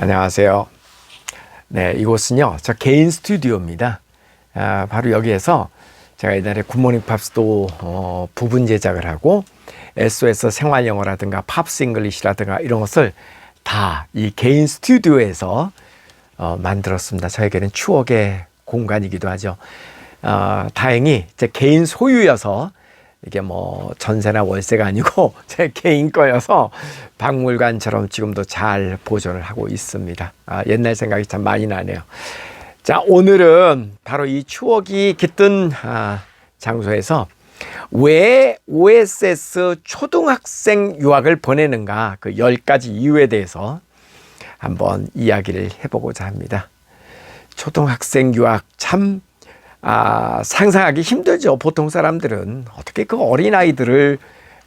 안녕하세요. 네, 이곳은요, 저 개인 스튜디오입니다. 바로 여기에서 제가 옛날에 굿모닝 팝스도 부분 제작을 하고 SOS 생활영어라든가 팝스 잉글리시라든가 이런 것을 다 이 개인 스튜디오에서 만들었습니다. 저에게는 추억의 공간이기도 하죠. 다행히 제 개인 소유여서 이게 뭐 전세나 월세가 아니고 제 개인 거여서 박물관처럼 지금도 잘 보존을 하고 있습니다. 옛날 생각이 참 많이 나네요. 자, 오늘은 바로 이 추억이 깃든 장소에서 왜 OSS 초등학생 유학을 보내는가, 그 10가지 이유에 대해서 한번 이야기를 해보고자 합니다. 초등학생 유학 참 상상하기 힘들죠. 보통 사람들은 어떻게 그 어린아이들을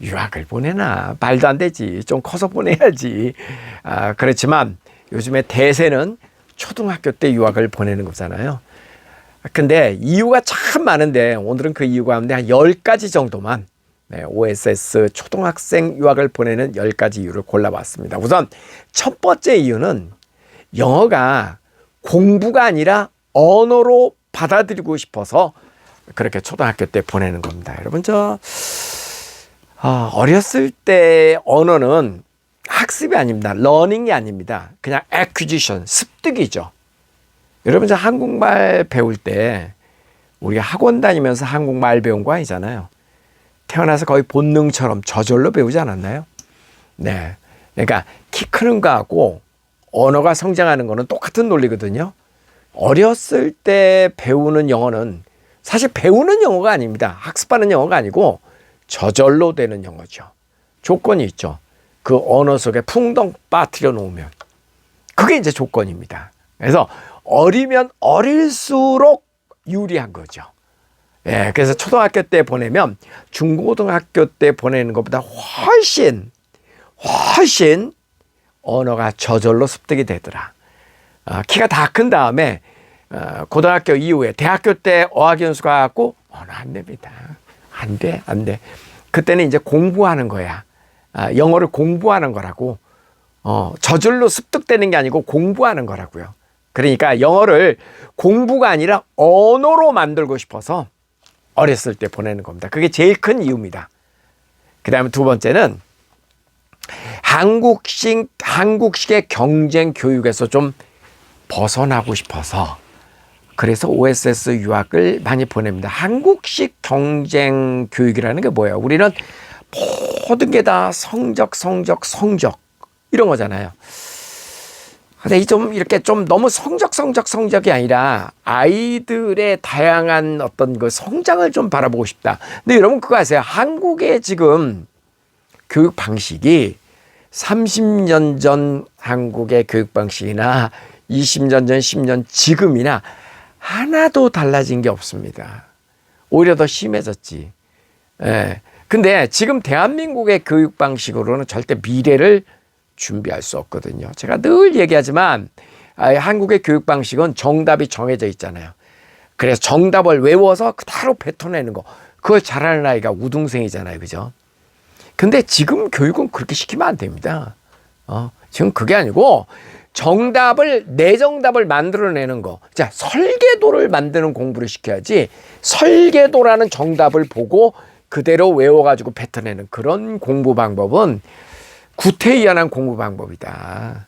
유학을 보내나, 말도 안 되지, 좀 커서 보내야지. 그렇지만 요즘에 대세는 초등학교 때 유학을 보내는 거잖아요. 근데 이유가 참 많은데 오늘은 그 이유 가운데 한 10가지 정도만, OSS 초등학생 유학을 보내는 10가지 이유를 골라봤습니다. 우선 첫 번째 이유는 영어가 공부가 아니라 언어로 받아들이고 싶어서 그렇게 초등학교 때 보내는 겁니다. 여러분, 어렸을 때 언어는 학습이 아닙니다. 러닝이 아닙니다. 그냥 acquisition, 습득이죠. 여러분, 한국말 배울 때 우리가 학원 다니면서 한국말 배운 거 아니잖아요. 태어나서 거의 본능처럼 저절로 배우지 않았나요? 네. 그러니까 키 크는 거하고 언어가 성장하는 거는 똑같은 논리거든요. 어렸을 때 배우는 영어는 사실 배우는 영어가 아닙니다. 학습하는 영어가 아니고 저절로 되는 영어죠. 조건이 있죠. 그 언어 속에 풍덩 빠뜨려 놓으면 그게 이제 조건입니다. 그래서 어리면 어릴수록 유리한 거죠. 예, 그래서 초등학교 때 보내면 중고등학교 때 보내는 것보다 훨씬 언어가 저절로 습득이 되더라. 키가 다 큰 다음에 고등학교 이후에 대학교 때 어학연수 가갖고 언어 안 됩니다. 안 돼. 그때는 이제 공부하는 거야. 영어를 공부하는 거라고. 저절로 습득되는 게 아니고 공부하는 거라고요. 그러니까 영어를 공부가 아니라 언어로 만들고 싶어서 어렸을 때 보내는 겁니다. 그게 제일 큰 이유입니다. 그 다음에 두 번째는 한국식의 경쟁 교육에서 좀 벗어나고 싶어서 그래서 OSS 유학을 많이 보냅니다. 한국식 경쟁 교육이라는 게 뭐예요? 우리는 모든 게 다 성적 이런 거잖아요. 근데 좀 이렇게 좀 너무 성적이 아니라 아이들의 다양한 어떤 그 성장을 좀 바라보고 싶다. 근데 여러분 그거 아세요? 한국의 지금 교육 방식이 30년 전 한국의 교육 방식이나 20년 전, 10년 지금이나 하나도 달라진 게 없습니다. 오히려 더 심해졌지. 예. 근데 지금 대한민국의 교육 방식으로는 절대 미래를 준비할 수 없거든요. 제가 늘 얘기하지만 한국의 교육 방식은 정답이 정해져 있잖아요. 그래서 정답을 외워서 그대로 뱉어내는 거. 그걸 잘하는 아이가 우등생이잖아요. 그죠? 근데 지금 교육은 그렇게 시키면 안 됩니다. 지금 그게 아니고 내 정답을 만들어내는 거. 자, 설계도를 만드는 공부를 시켜야지 설계도라는 정답을 보고 그대로 외워가지고 뱉어내는 그런 공부 방법은 구태의연한 공부 방법이다.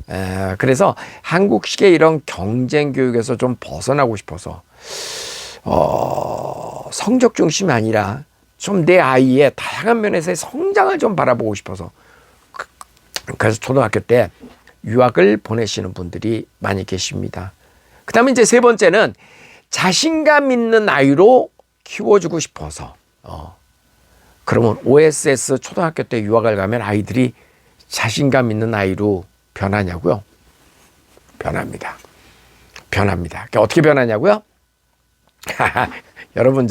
그래서 한국식의 이런 경쟁 교육에서 좀 벗어나고 싶어서 성적 중심이 아니라 좀 내 아이의 다양한 면에서의 성장을 좀 바라보고 싶어서 그래서 초등학교 때 유학을 보내시는 분들이 많이 계십니다. 그 다음에 이제 세 번째는 자신감 있는 아이로 키워주고 싶어서 그러면 OSS 초등학교 때 유학을 가면 아이들이 자신감 있는 아이로 변하냐고요? 변합니다. 그러니까 어떻게 변하냐고요? 여러분,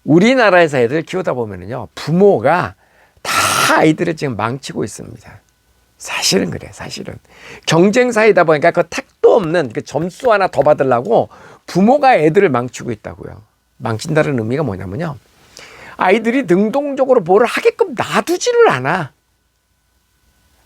우리나라에서 애들 키우다 보면은요, 부모가 다 아이들을 지금 망치고 있습니다. 사실은 그래, 사실은. 경쟁사이다 보니까 그 택도 없는 그 점수 하나 더 받으려고 부모가 애들을 망치고 있다고요. 망친다는 의미가 뭐냐면요, 아이들이 능동적으로 뭐를 하게끔 놔두지를 않아.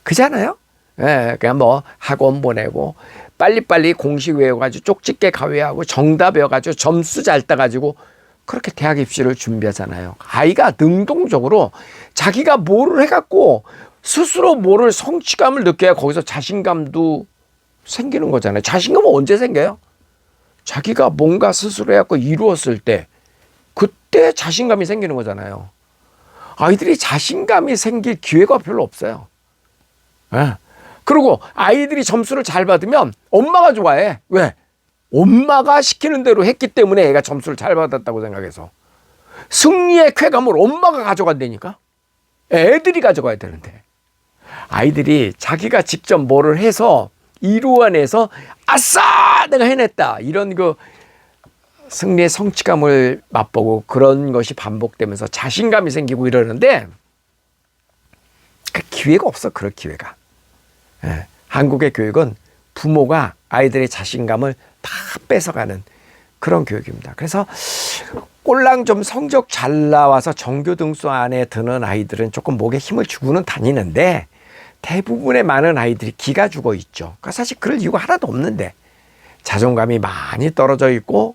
그잖아요? 예, 그냥 뭐 학원 보내고 빨리빨리 공식 외워가지고 쪽집게 가외하고 정답 외워가지고 점수 잘 따가지고 그렇게 대학 입시를 준비하잖아요. 아이가 능동적으로 자기가 뭐를 해갖고 스스로 뭐를 성취감을 느껴야 거기서 자신감도 생기는 거잖아요. 자신감은 언제 생겨요? 자기가 뭔가 스스로 해갖고 이루었을 때 그때 자신감이 생기는 거잖아요. 아이들이 자신감이 생길 기회가 별로 없어요. 예. 그리고 아이들이 점수를 잘 받으면 엄마가 좋아해. 왜? 엄마가 시키는 대로 했기 때문에 애가 점수를 잘 받았다고 생각해서. 승리의 쾌감을 엄마가 가져간다니까. 애들이 가져가야 되는데. 아이들이 자기가 직접 뭐를 해서 이루어내서 아싸! 내가 해냈다. 이런 그 승리의 성취감을 맛보고 그런 것이 반복되면서 자신감이 생기고 이러는데 그 기회가 없어. 그럴 기회가. 예, 한국의 교육은 부모가 아이들의 자신감을 다 뺏어가는 그런 교육입니다. 그래서 꼴랑 좀 성적 잘 나와서 전교등수 안에 드는 아이들은 조금 목에 힘을 주고는 다니는데 대부분의 많은 아이들이 기가 죽어 있죠. 그러니까 사실 그럴 이유가 하나도 없는데 자존감이 많이 떨어져 있고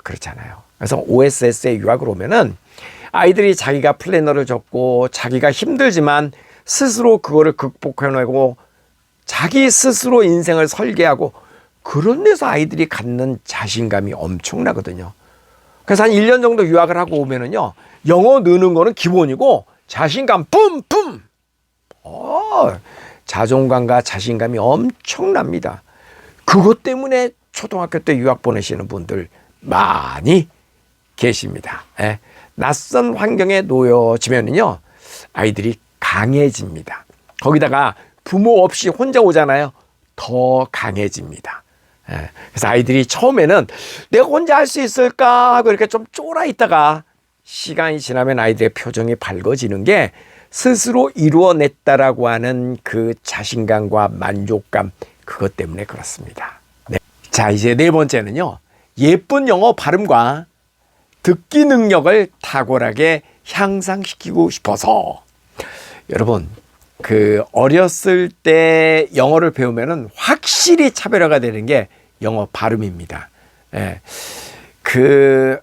그렇잖아요. 그래서 OSS에 유학을 오면은 아이들이 자기가 플래너를 적고 자기가 힘들지만 스스로 그거를 극복해내고 자기 스스로 인생을 설계하고 그런 데서 아이들이 갖는 자신감이 엄청나거든요. 그래서 한 1년 정도 유학을 하고 오면은요, 영어 느는 거는 기본이고 자신감 뿜뿜! 자존감과 자신감이 엄청납니다. 그것 때문에 초등학교 때 유학 보내시는 분들 많이 계십니다. 예. 낯선 환경에 놓여지면은요, 아이들이 강해집니다. 거기다가 부모 없이 혼자 오잖아요. 더 강해집니다. 예. 그래서 아이들이 처음에는 내가 혼자 할 수 있을까 하고 이렇게 좀 쫄아 있다가 시간이 지나면 아이들의 표정이 밝아지는 게 스스로 이루어냈다라고 하는 그 자신감과 만족감, 그것 때문에 그렇습니다. 네. 자, 이제 네 번째는요. 예쁜 영어 발음과 듣기 능력을 탁월하게 향상시키고 싶어서. 여러분, 그 어렸을 때 영어를 배우면은 확실히 차별화가 되는 게 영어 발음입니다. 예. 그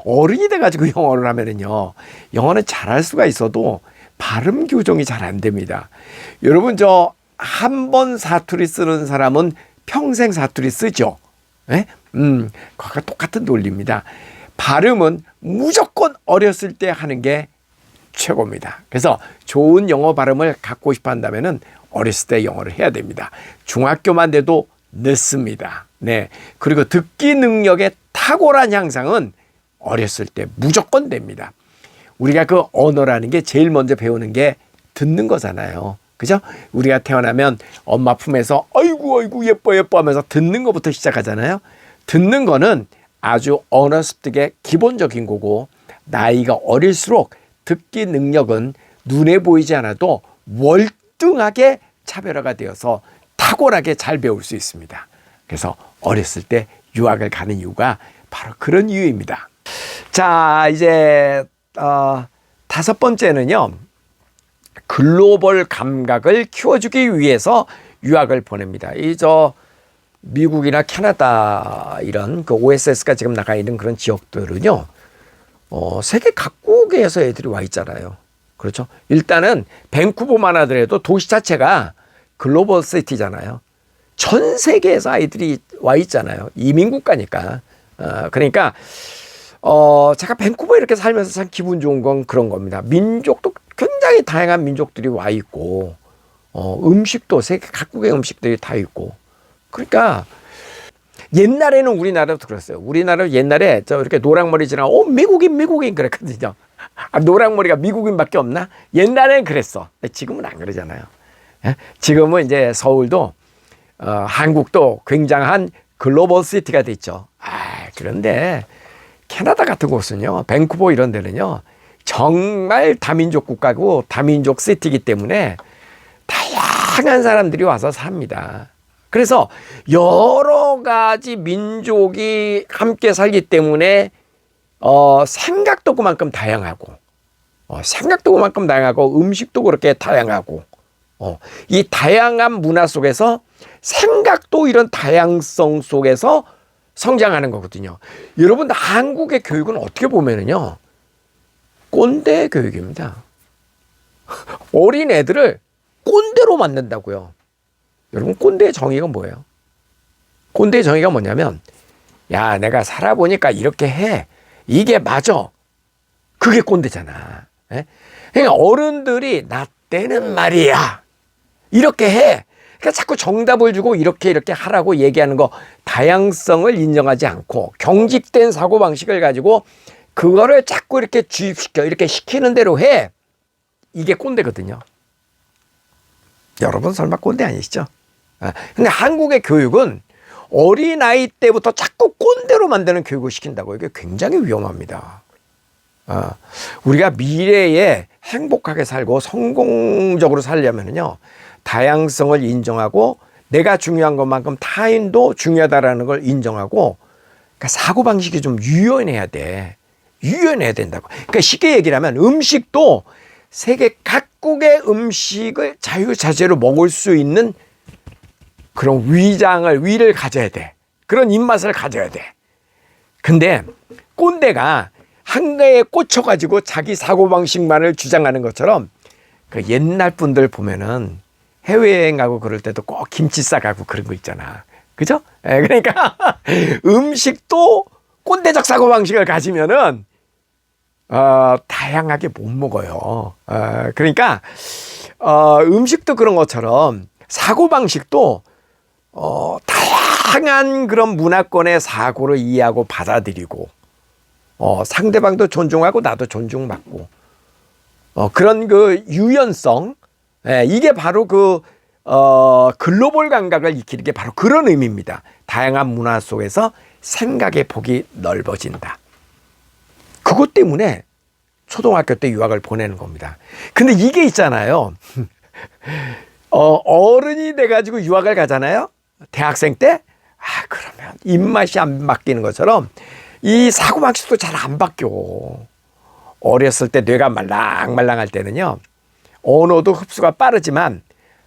어른이 돼가지고 영어를 하면은요, 영어는 잘할 수가 있어도 발음 교정이 잘 안 됩니다. 여러분, 저 한 번 사투리 쓰는 사람은 평생 사투리 쓰죠. 예? 그거 똑같은 논리입니다. 발음은 무조건 어렸을 때 하는 게 최고입니다. 그래서 좋은 영어 발음을 갖고 싶어 한다면은 어렸을 때 영어를 해야 됩니다. 중학교만 돼도 늦습니다. 네. 그리고 듣기 능력의 탁월한 향상은 어렸을 때 무조건 됩니다. 우리가 그 언어라는 게 제일 먼저 배우는 게 듣는 거잖아요. 그죠? 우리가 태어나면 엄마 품에서 아이고 아이고 예뻐 예뻐 하면서 듣는 것부터 시작하잖아요. 듣는 거는 아주 언어 습득의 기본적인 거고, 나이가 어릴수록 듣기 능력은 눈에 보이지 않아도 월등하게 차별화가 되어서 탁월하게 잘 배울 수 있습니다. 그래서 어렸을 때 유학을 가는 이유가 바로 그런 이유입니다. 자, 이제 다섯 번째는요, 글로벌 감각을 키워주기 위해서 유학을 보냅니다. 미국이나 캐나다 이런 그 OSS가 지금 나가 있는 그런 지역들은요, 세계 각국에서 애들이 와 있잖아요. 그렇죠? 일단은 밴쿠버만 하더라도 도시 자체가 글로벌 시티잖아요. 전 세계에서 아이들이 와 있잖아요. 이민국가니까. 그러니까 제가 밴쿠버 이렇게 살면서 참 기분 좋은 건 그런 겁니다. 민족도 굉장히 다양한 민족들이 와 있고, 음식도 세계 각국의 음식들이 다 있고. 그러니까 옛날에는 우리나라도 그랬어요. 우리나라 옛날에 이렇게 노랑머리 지나고 미국인 그랬거든요. 노랑머리가 미국인밖에 없나? 옛날엔 그랬어. 지금은 안 그러잖아요. 지금은 이제 서울도 한국도 굉장한 글로벌 시티가 됐죠. 그런데 캐나다 같은 곳은요, 밴쿠버 이런 데는요, 정말 다민족 국가고 다민족 시티이기 때문에 다양한 사람들이 와서 삽니다. 그래서 여러 가지 민족이 함께 살기 때문에 생각도 그만큼 다양하고 음식도 그렇게 다양하고 이 다양한 문화 속에서 생각도 이런 다양성 속에서 성장하는 거거든요. 여러분, 한국의 교육은 어떻게 보면은요, 꼰대 교육입니다. 어린 애들을 꼰대로 만든다고요. 여러분, 꼰대의 정의가 뭐예요? 꼰대의 정의가 뭐냐면, 야, 내가 살아보니까 이렇게 해. 이게 맞아. 그게 꼰대잖아. 예? 그러니까 어른들이 나 때는 말이야. 이렇게 해. 그러니까 자꾸 정답을 주고 이렇게 하라고 얘기하는 거, 다양성을 인정하지 않고 경직된 사고방식을 가지고 그거를 자꾸 이렇게 주입시켜, 이렇게 시키는 대로 해. 이게 꼰대거든요. 여러분 설마 꼰대 아니시죠? 근데 한국의 교육은 어린아이 때부터 자꾸 꼰대로 만드는 교육을 시킨다고. 이게 굉장히 위험합니다. 우리가 미래에 행복하게 살고 성공적으로 살려면요, 다양성을 인정하고 내가 중요한 것만큼 타인도 중요하다라는 걸 인정하고, 그러니까 사고방식이 좀 유연해야 돼. 유연해야 된다고. 그러니까 쉽게 얘기를 하면 음식도 세계 각국의 음식을 자유자재로 먹을 수 있는 그런 위를 가져야 돼. 그런 입맛을 가져야 돼. 근데 꼰대가 한가에 꽂혀가지고 자기 사고방식만을 주장하는 것처럼, 그 옛날 분들 보면은 해외여행 가고 그럴 때도 꼭 김치 싸가고 그런 거 있잖아. 그죠? 그러니까 음식도 꼰대적 사고방식을 가지면은 다양하게 못 먹어요. 그러니까 음식도 그런 것처럼 사고방식도 다양한 그런 문화권의 사고를 이해하고 받아들이고, 상대방도 존중하고 나도 존중받고, 그런 그 유연성, 이게 바로 그 글로벌 감각을 익히는 게 바로 그런 의미입니다. 다양한 문화 속에서 생각의 폭이 넓어진다. 그것 때문에 초등학교 때 유학을 보내는 겁니다. 근데 이게 있잖아요. 어른이 돼가지고 유학을 가잖아요. 대학생 때. 그러면 입맛이 안 바뀌는 것처럼 이 사고방식도 잘 안 바뀌어. 어렸을 때 뇌가 말랑말랑할 때는요, 언어도 흡수가 빠르지만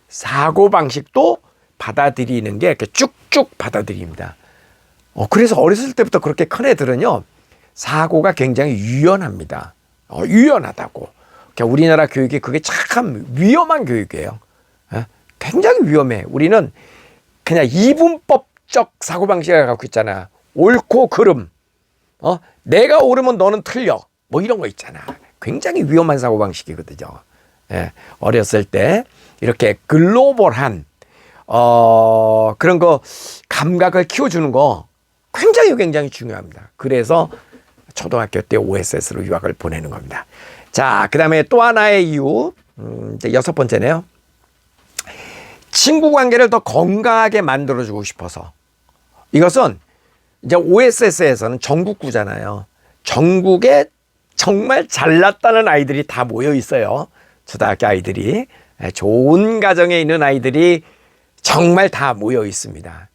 사고방식도 받아들이는 게 이렇게 쭉쭉 받아들입니다. 그래서 어렸을 때부터 그렇게 큰 애들은요, 사고가 굉장히 유연합니다. 유연하다고. 그러니까 우리나라 교육이 그게 참 위험한 교육이에요. 굉장히 위험해. 우리는 그냥 이분법적 사고방식을 갖고 있잖아. 옳고 그름. 내가 옳으면 너는 틀려. 뭐 이런 거 있잖아. 굉장히 위험한 사고방식이거든요. 어렸을 때 이렇게 글로벌한 그런 거 감각을 키워주는 거 굉장히 중요합니다. 그래서 초등학교 때 OSS로 유학을 보내는 겁니다. 자, 그 다음에 또 하나의 이유, 이제 6번째네요. 친구 관계를 더 건강하게 만들어주고 싶어서. 이것은 이제 OSS에서는 전국구잖아요. 전국에 정말 잘났다는 아이들이 다 모여 있어요. 초등학교 아이들이. 좋은 가정에 있는 아이들이 정말 다 모여 있습니다.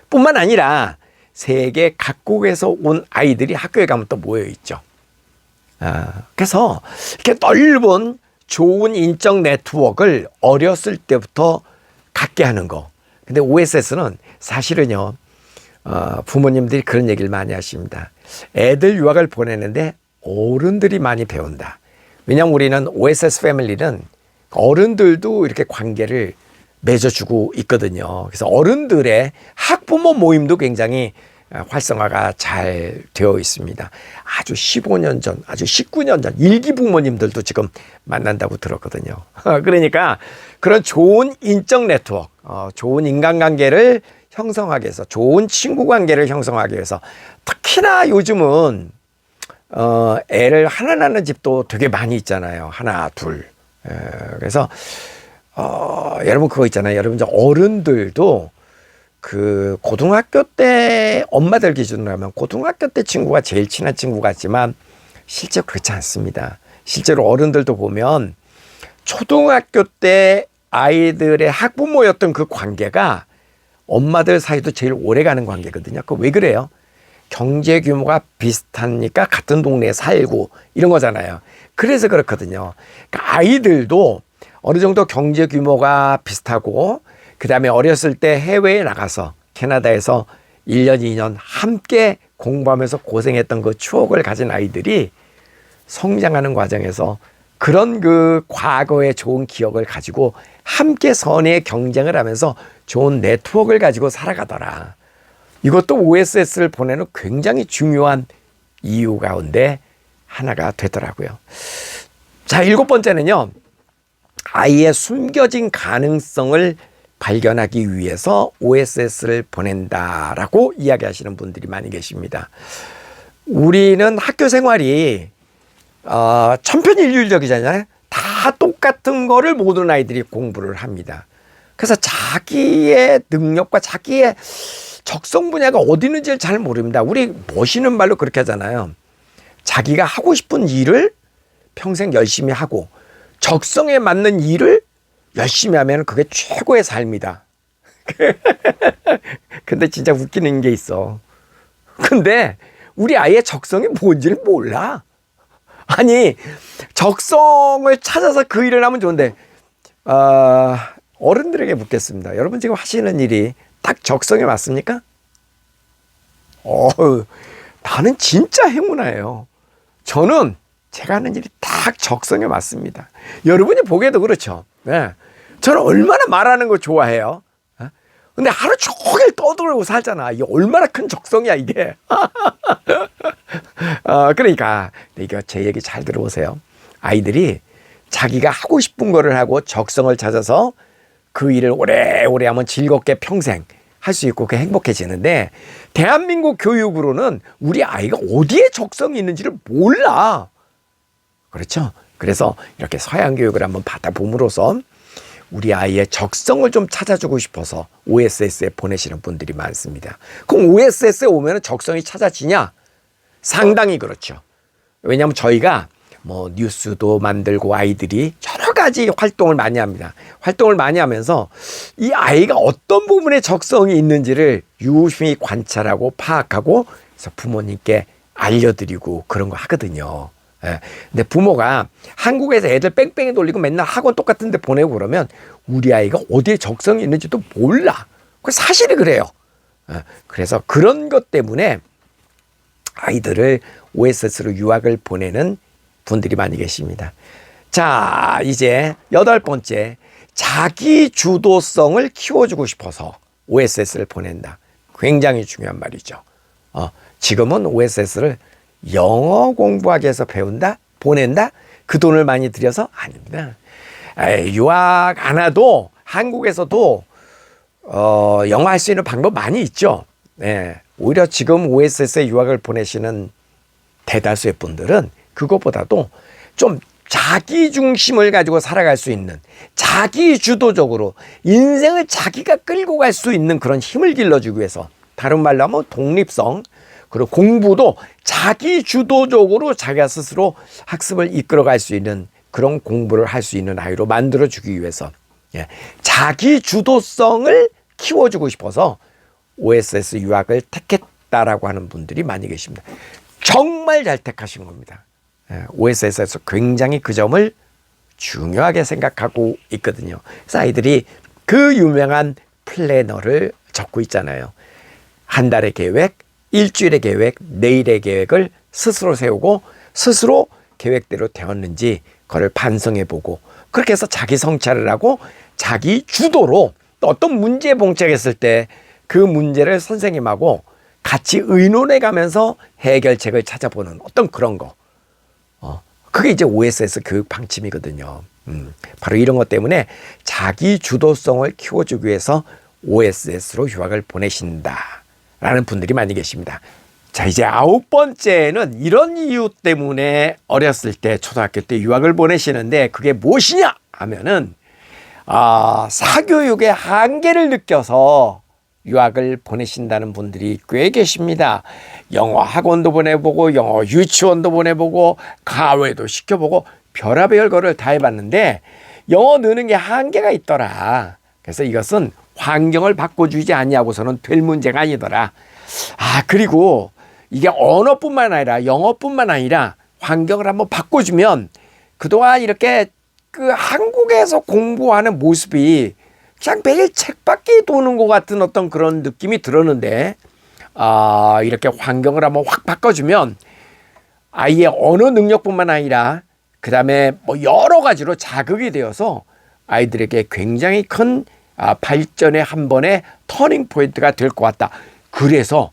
뿐만 아니라 세계 각국에서 온 아이들이 학교에 가면 또 모여 있죠. 그래서 이렇게 넓은 좋은 인적 네트워크를 어렸을 때부터 갖게 하는 거. 근데 OSS는 사실은요, 부모님들이 그런 얘기를 많이 하십니다. 애들 유학을 보내는데 어른들이 많이 배운다. 왜냐하면 우리는 OSS 패밀리는 어른들도 이렇게 관계를 맺어주고 있거든요. 그래서 어른들의 학부모 모임도 굉장히 활성화가 잘 되어 있습니다. 아주 15년 전, 아주 19년 전 일기 부모님들도 지금 만난다고 들었거든요. 그러니까 그런 좋은 인적 네트워크, 좋은 인간관계를 형성하기 위해서, 좋은 친구 관계를 형성하기 위해서, 특히나 요즘은 애를 하나 낳는 집도 되게 많이 있잖아요. 하나, 둘. 그래서 여러분 그거 있잖아요. 여러분 이제 어른들도 그 고등학교 때 엄마들 기준으로 하면 고등학교 때 친구가 제일 친한 친구 같지만 실제로 그렇지 않습니다. 실제로 어른들도 보면 초등학교 때 아이들의 학부모였던 그 관계가 엄마들 사이도 제일 오래가는 관계거든요. 그 왜 그래요? 경제 규모가 비슷하니까 같은 동네에 살고 이런 거잖아요. 그래서 그렇거든요. 그러니까 아이들도 어느 정도 경제 규모가 비슷하고 그다음에 어렸을 때 해외에 나가서 캐나다에서 1년, 2년 함께 공부하면서 고생했던 그 추억을 가진 아이들이 성장하는 과정에서 그런 그 과거의 좋은 기억을 가지고 함께 선의의 경쟁을 하면서 좋은 네트워크를 가지고 살아가더라. 이것도 OSS를 보내는 굉장히 중요한 이유 가운데 하나가 되더라고요. 자, 7번째는요. 아이의 숨겨진 가능성을 발견하기 위해서 OSS를 보낸다라고 이야기하시는 분들이 많이 계십니다. 우리는 학교 생활이 천편일률적이잖아요. 다 똑같은 거를 모든 아이들이 공부를 합니다. 그래서 자기의 능력과 자기의 적성 분야가 어디 있는지를 잘 모릅니다. 우리 멋있는 말로 그렇게 하잖아요. 자기가 하고 싶은 일을 평생 열심히 하고 적성에 맞는 일을 열심히 하면 그게 최고의 삶이다. 근데 진짜 웃기는 게 있어. 근데 우리 아이의 적성이 뭔지를 몰라. 아니, 적성을 찾아서 그 일을 하면 좋은데 어른들에게 묻겠습니다. 여러분 지금 하시는 일이 딱 적성에 맞습니까? 나는 진짜 행운아예요. 저는 제가 하는 일이 딱 적성에 맞습니다. 여러분이 보기에도 그렇죠. 네. 저는 얼마나 말하는 거 좋아해요. 근데 하루 종일 떠들고 살잖아. 이게 얼마나 큰 적성이야, 이게. 그러니까, 이거 제 얘기 잘 들어보세요. 아이들이 자기가 하고 싶은 거를 하고 적성을 찾아서 그 일을 오래오래 하면 즐겁게 평생 할 수 있고 행복해지는데, 대한민국 교육으로는 우리 아이가 어디에 적성이 있는지를 몰라. 그렇죠? 그래서 이렇게 서양 교육을 한번 받아봄으로써 우리 아이의 적성을 좀 찾아주고 싶어서 OSS에 보내시는 분들이 많습니다. 그럼 OSS에 오면 적성이 찾아지냐? 상당히 그렇죠. 왜냐하면 저희가 뭐 뉴스도 만들고 아이들이 여러 가지 활동을 많이 합니다. 활동을 많이 하면서 이 아이가 어떤 부분에 적성이 있는지를 유심히 관찰하고 파악하고 그래서 부모님께 알려드리고 그런 거 하거든요. 예. 근데 부모가 한국에서 애들 뺑뺑이 돌리고 맨날 학원 똑같은 데 보내고 그러면 우리 아이가 어디에 적성이 있는지도 몰라. 그 사실이 그래요. 예. 그래서 그런 것 때문에 아이들을 OSS로 유학을 보내는 분들이 많이 계십니다. 자, 이제 8번째. 자기 주도성을 키워주고 싶어서 OSS를 보낸다. 굉장히 중요한 말이죠. 지금은 OSS를 영어 공부하기 위해서 배운다? 보낸다? 그 돈을 많이 들여서? 아닙니다. 유학 안 와도 한국에서도 영어 할 수 있는 방법 많이 있죠. 네. 오히려 지금 OSS에 유학을 보내시는 대다수의 분들은 그것보다도 좀 자기 중심을 가지고 살아갈 수 있는 자기 주도적으로 인생을 자기가 끌고 갈 수 있는 그런 힘을 길러주기 위해서 다른 말로 하면 독립성 그리고 공부도 자기 주도적으로 자기가 스스로 학습을 이끌어갈 수 있는 그런 공부를 할 수 있는 아이로 만들어주기 위해서 자기 주도성을 키워주고 싶어서 OSS 유학을 택했다라고 하는 분들이 많이 계십니다. 정말 잘 택하신 겁니다. OSS에서 굉장히 그 점을 중요하게 생각하고 있거든요. 그래서 아이들이 그 유명한 플래너를 적고 있잖아요. 한 달의 계획, 일주일의 계획, 내일의 계획을 스스로 세우고 스스로 계획대로 되었는지 그걸 반성해보고 그렇게 해서 자기 성찰을 하고 자기 주도로 어떤 문제에 봉착했을 때 그 문제를 선생님하고 같이 의논해 가면서 해결책을 찾아보는 어떤 그런 거. 그게 이제 OSS 교육 방침이거든요. 바로 이런 것 때문에 자기 주도성을 키워주기 위해서 OSS로 유학을 보내신다라는 분들이 많이 계십니다. 자, 이제 9번째는 이런 이유 때문에 어렸을 때 초등학교 때 유학을 보내시는데 그게 무엇이냐 하면은 사교육의 한계를 느껴서 유학을 보내신다는 분들이 꽤 계십니다. 영어 학원도 보내보고 영어 유치원도 보내보고 가외도 시켜보고 별의별 거를 다 해봤는데 영어 느는 게 한계가 있더라. 그래서 이것은 환경을 바꿔주지 아니하고서는 될 문제가 아니더라. 그리고 이게 언어뿐만 아니라 영어뿐만 아니라 환경을 한번 바꿔주면 그동안 이렇게 그 한국에서 공부하는 모습이 그냥 매일 책밖에 도는 것 같은 어떤 그런 느낌이 들었는데, 이렇게 환경을 한번 확 바꿔주면 아이의 언어 능력뿐만 아니라 그 다음에 뭐 여러 가지로 자극이 되어서 아이들에게 굉장히 큰 발전의 한 번의 터닝 포인트가 될 것 같다. 그래서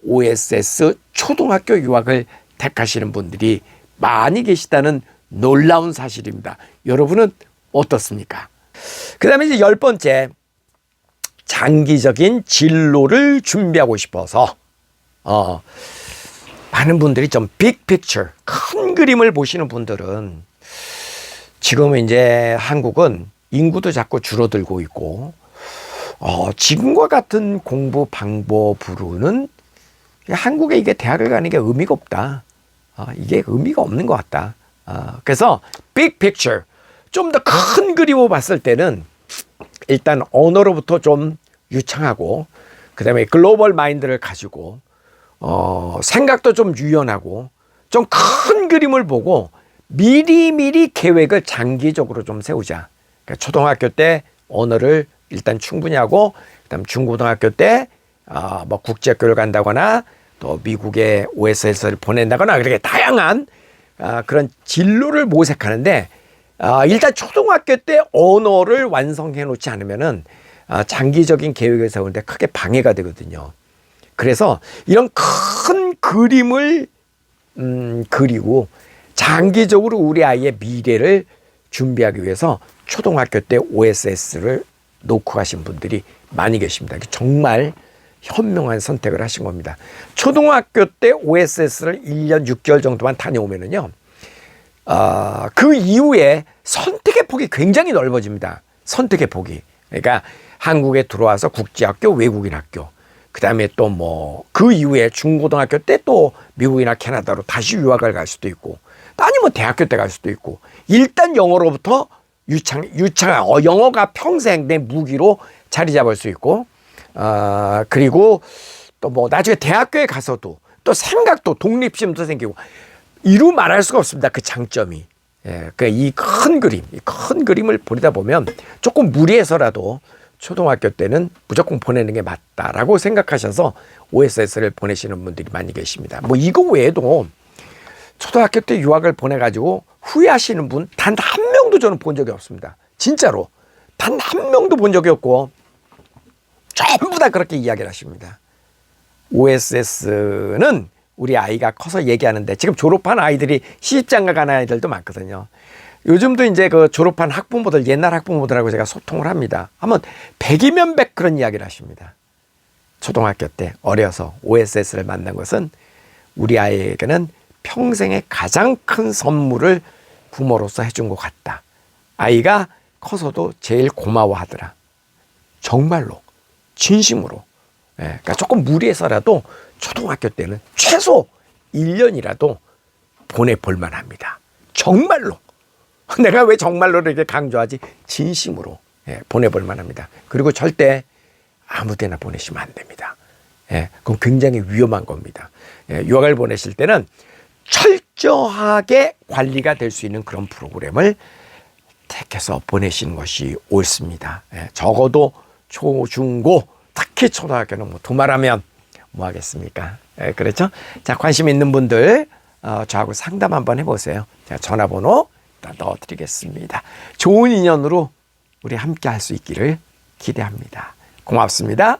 OSS 초등학교 유학을 택하시는 분들이 많이 계시다는 놀라운 사실입니다. 여러분은 어떻습니까? 그 다음에 이제 10번째, 장기적인 진로를 준비하고 싶어서 많은 분들이 좀 빅 픽처, 큰 그림을 보시는 분들은 지금은 이제 한국은 인구도 자꾸 줄어들고 있고 지금과 같은 공부 방법으로는 한국에 이게 대학을 가는 게 의미가 없다. 이게 의미가 없는 것 같다. 그래서 빅 픽처, 좀 더 큰 그림을 봤을 때는 일단 언어로부터 좀 유창하고 그 다음에 글로벌 마인드를 가지고 생각도 좀 유연하고 좀 큰 그림을 보고 미리미리 계획을 장기적으로 좀 세우자. 그러니까 초등학교 때 언어를 일단 충분히 하고 그다음 중고등학교 때 뭐 국제학교를 간다거나 또 미국의 OSS를 보낸다거나 그렇게 다양한 그런 진로를 모색하는데 일단 초등학교 때 언어를 완성해 놓지 않으면은 장기적인 계획을 세우는데 크게 방해가 되거든요. 그래서 이런 큰 그림을 그리고 장기적으로 우리 아이의 미래를 준비하기 위해서 초등학교 때 OSS를 놓고 가신 분들이 많이 계십니다. 정말 현명한 선택을 하신 겁니다. 초등학교 때 OSS를 1년 6개월 정도만 다녀오면은요, 그 이후에 선택의 폭이 굉장히 넓어집니다. 선택의 폭이. 그러니까 한국에 들어와서 국제학교, 외국인 학교, 그 다음에 또 뭐 그 이후에 중고등학교 때 또 미국이나 캐나다로 다시 유학을 갈 수도 있고, 아니면 대학교 때 갈 수도 있고, 일단 영어로부터 영어가 평생 내 무기로 자리 잡을 수 있고, 그리고 또 뭐 나중에 대학교에 가서도 또 생각도 독립심도 생기고, 이루 말할 수가 없습니다. 그 장점이. 이 큰 그림, 이 큰 그림을 보다 보면 조금 무리해서라도 초등학교 때는 무조건 보내는 게 맞다라고 생각하셔서 OSS를 보내시는 분들이 많이 계십니다. 뭐 이거 외에도 초등학교 때 유학을 보내가지고 후회하시는 분 단 한 명도 저는 본 적이 없습니다. 진짜로. 단 한 명도 본 적이 없고 전부 다 그렇게 이야기를 하십니다. OSS는 우리 아이가 커서 얘기하는데 지금 졸업한 아이들이 시집장가 가는 아이들도 많거든요. 요즘도 이제 그 졸업한 학부모들, 옛날 학부모들하고 제가 소통을 합니다. 하면 100이면 100 그런 이야기를 하십니다. 초등학교 때 어려서 OSS를 만난 것은 우리 아이에게는 평생의 가장 큰 선물을 부모로서 해준 것 같다. 아이가 커서도 제일 고마워하더라. 정말로, 진심으로. 그러니까 조금 무리해서라도 초등학교 때는 최소 1년이라도 보내볼 만합니다. 정말로. 내가 왜 정말로 이렇게 강조하지? 진심으로 보내볼 만합니다. 그리고 절대 아무 데나 보내시면 안 됩니다. 그건 굉장히 위험한 겁니다. 유학을 보내실 때는 철저하게 관리가 될 수 있는 그런 프로그램을 택해서 보내시는 것이 옳습니다. 적어도 초, 중, 고, 특히 초등학교는 뭐 두말하면 뭐 하겠습니까? 그렇죠? 자, 관심 있는 분들 저하고 상담 한번 해보세요. 제가 전화번호 넣어드리겠습니다. 좋은 인연으로 우리 함께 할 수 있기를 기대합니다. 고맙습니다.